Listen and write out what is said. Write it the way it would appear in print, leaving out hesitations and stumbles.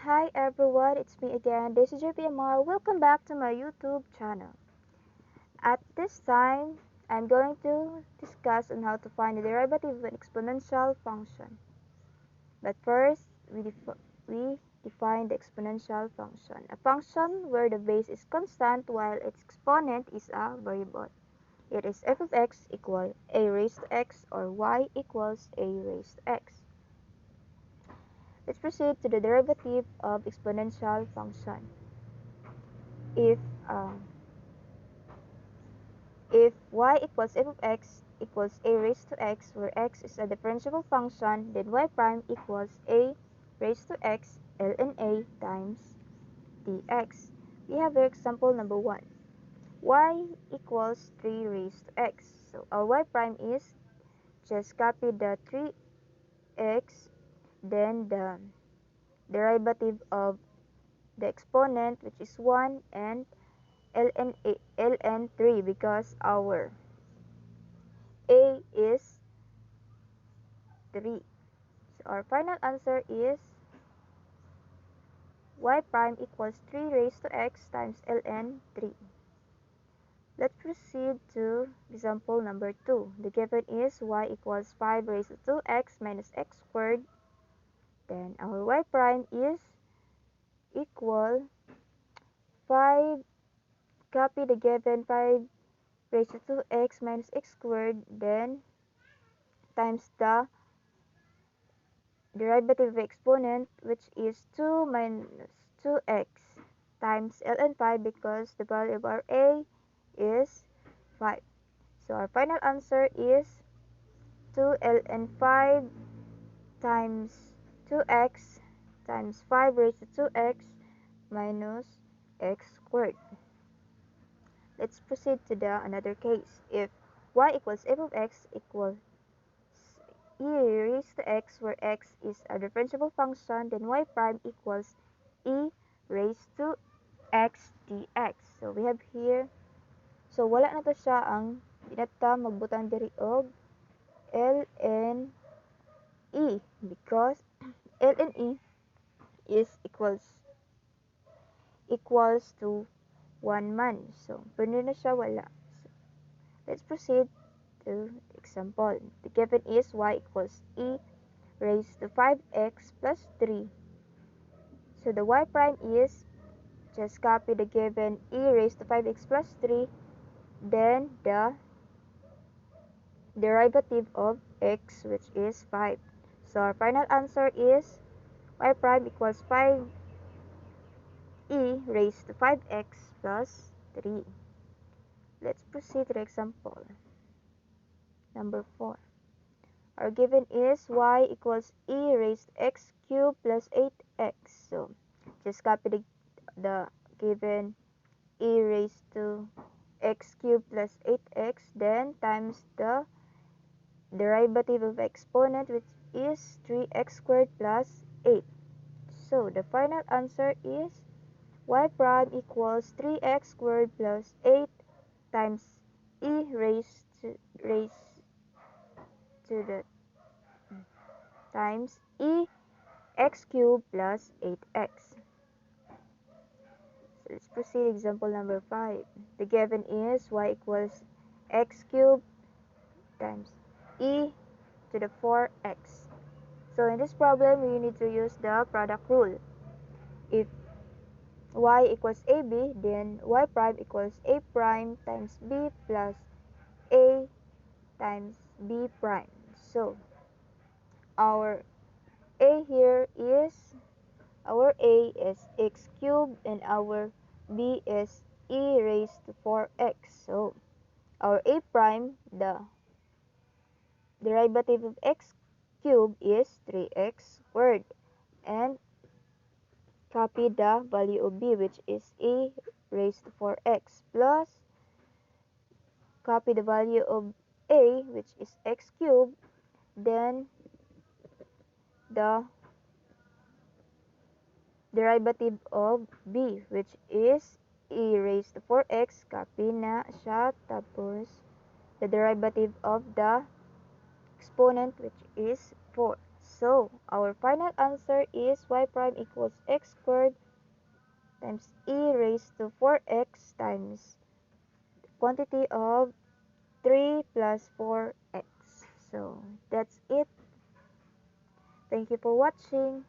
Hi everyone, it's me again. This is JPMR. Welcome back to my YouTube channel. At this time, I'm going to discuss on how to find the derivative of an exponential function. But first, we define the exponential function. A function where the base is constant while its exponent is a variable. It is f of x equal a raised to x or y equals a raised to x. Let's proceed to the derivative of exponential function. If um, if y equals f of x equals a raised to x, where x is a differentiable function, then y prime equals a raised to x ln a times dx. We have here example number 1. Y equals 3 raised to x. So our y prime is, just copy the 3x, then the derivative of the exponent, which is 1, and ln 3, because our a is 3. So our final answer is y prime equals 3 raised to x times ln 3. Let's proceed to example number 2. The given is y equals 5 raised to 2x minus x squared. Then our y prime is equal 5, copy the given 5 raised to 2x minus x squared, then times the derivative of exponent, which is 2 minus 2x times ln 5, because the value of our a is 5. So our final answer is 2 ln 5 times 2x times 5 raised to 2x minus x squared. Let's proceed to the another case. If y equals f of x equals e raised to x, where x is a differentiable function, then y prime equals e raised to x dx. So we have here, so wala na to siya ang dinata magbutang diri og ln e, because ln e is equals to 1 man. So pwede na siya wala. So, let's proceed to example. The given is y equals e raised to 5x plus 3. So the y prime is, just copy the given e raised to 5x plus 3, then the derivative of x, which is 5. So our final answer is y prime equals 5e raised to 5x plus 3. Let's proceed to the example number 4. Our given is y equals e raised to x cubed plus 8x. So just copy the given e raised to x cubed plus 8x, then times the derivative of exponent, which is 3x squared plus 8. So the final answer is y prime equals 3x squared plus 8 times e raised to the times e x cubed plus 8x. So let's proceed example number 5. The given is y equals x cubed times e to the 4x. So in this problem, we need to use the product rule. If y equals ab, then y prime equals a prime times b plus a times b prime. So our a here is, our a is x cubed and our b is e raised to 4x. So our a prime, the derivative of x cubed, is 3x squared, and copy the value of b, which is a raised to 4x, plus copy the value of a, which is x cubed, then the derivative of b, which is e raised to 4x, copy na siya, tapos the derivative of the exponent, which is 4. So, our final answer is y prime equals x squared times e raised to 4x times quantity of 3 plus 4x. So, that's it. Thank you for watching.